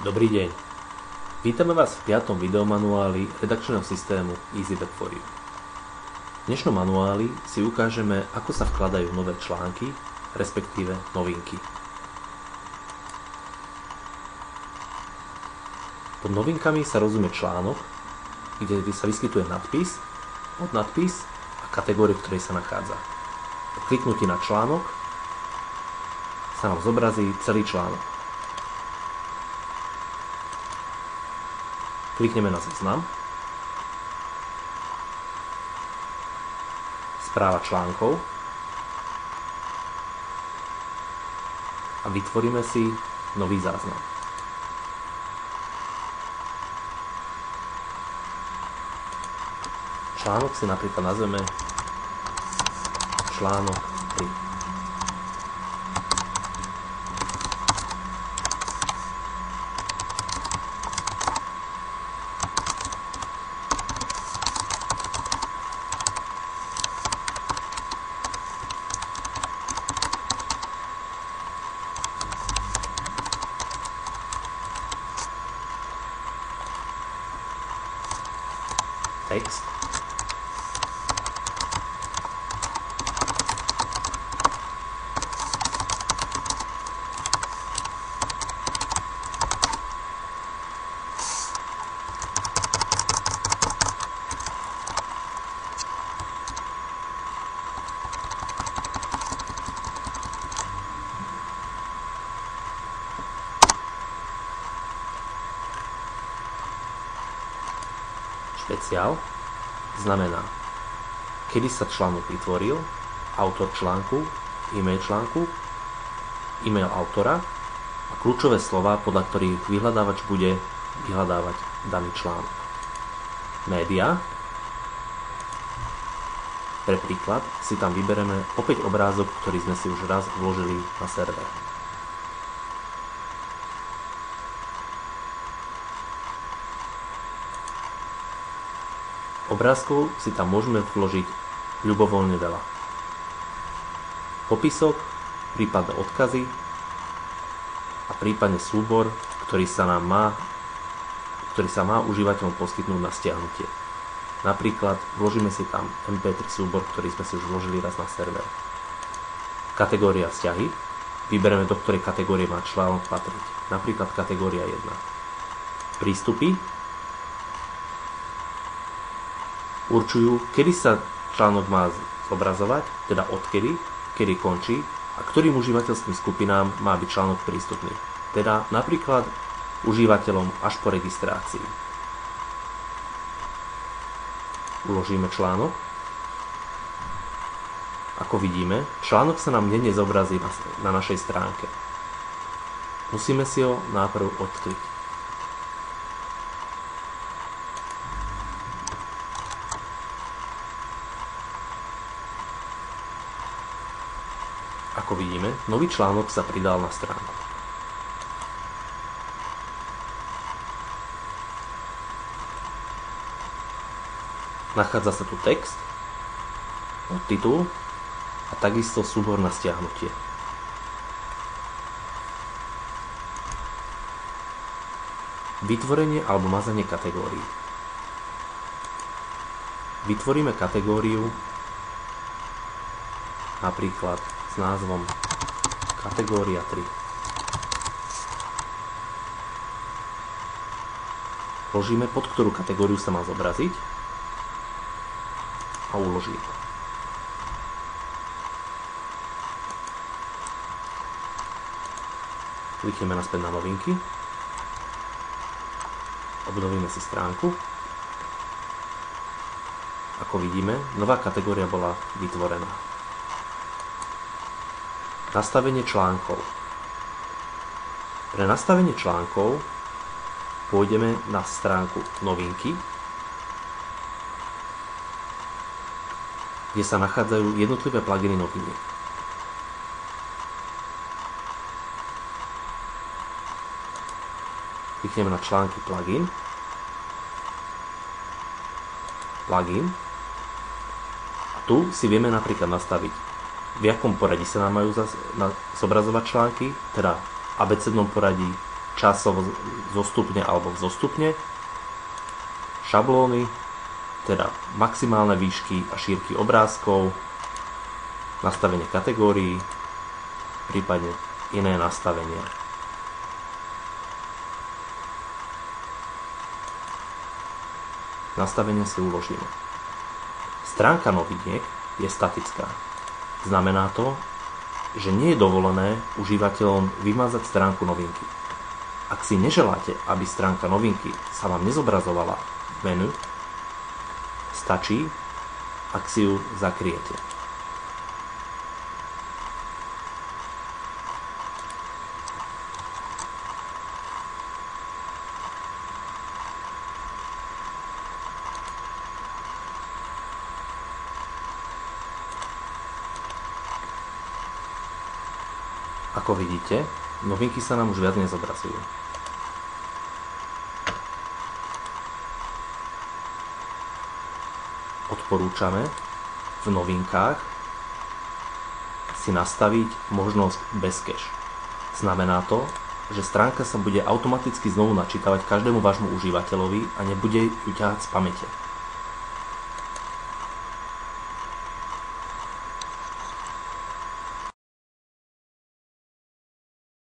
Dobrý deň. Vítame vás v 5. videomanuáli redakčného systému EasyWeb4U. V dnešnom manuáli si ukážeme, ako sa vkladajú nové články, respektíve novinky. Pod novinkami sa rozumie článok, kde sa vyskytuje nadpis, podnadpis a kategória, v ktorej sa nachádza. Po kliknutí na článok sa nám zobrazí celý článok. Klikneme na záznam. Správa článkov. A vytvoríme si nový záznam. Článok si napríklad nazveme článok 3. Text. Špeciál znamená, kedy sa článok vytvoril, autor článku, e-mail autora a kľúčové slová, podľa ktorých vyhľadávač bude vyhľadávať daný článok. Média. Pre príklad si tam vybereme opäť obrázok, ktorý sme si už raz vložili na server. Obrázkov si tam môžeme vložiť ľubovoľne veľa. Popisok, prípadne odkazy a prípadne súbor, ktorý sa má užívateľom poskytnúť na stiahnutie. Napríklad vložíme si tam MP3 súbor, ktorý sme si už vložili raz na server. Kategória vzťahy. Vybereme, do ktorej kategórie má článok patriť. Napríklad kategória 1. Prístupy určujú, kedy sa článok má zobrazovať, teda odkedy, kedy končí a ktorým užívateľským skupinám má byť článok prístupný. Teda napríklad užívateľom až po registrácii. Uložíme článok. Ako vidíme, článok sa nám nezobrazí na našej stránke. Musíme si ho najprv odkryť. Ako vidíme, nový článok sa pridal na stránku. Nachádza sa tu text, podtitul a takisto súbor na stiahnutie. Vytvorenie alebo mazanie kategórií. Vytvoríme kategóriu napríklad s názvom kategória 3. Vložíme, pod ktorú kategóriu sa má zobraziť a uložíme. Klikneme naspäť na novinky. Obnovíme si stránku. Ako vidíme, nová kategória bola vytvorená. Nastavenie článkov. Pre nastavenie článkov pôjdeme na stránku novinky, kde sa nachádzajú jednotlivé pluginy noviniek. Klikneme na články plugin. A tu si vieme napríklad nastaviť, v jakom poradí sa nám majú zobrazovať články, teda v abecednom poradí, časovo zostupne alebo vzostupne, šablóny, teda maximálne výšky a šírky obrázkov, nastavenie kategórií, prípadne iné nastavenia. Nastavenie si uložíme. Stránka noviniek je statická. Znamená to, že nie je dovolené užívateľom vymazať stránku novinky. Ak si neželáte, aby stránka novinky sa vám nezobrazovala v menu, stačí, ak si ju zakriete. Ako vidíte, novinky sa nám už viac nezobrazujú. Odporúčame v novinkách si nastaviť možnosť bez cache. Znamená to, že stránka sa bude automaticky znovu načítavať každému vášmu užívateľovi a nebude ju ťahať z pamäte.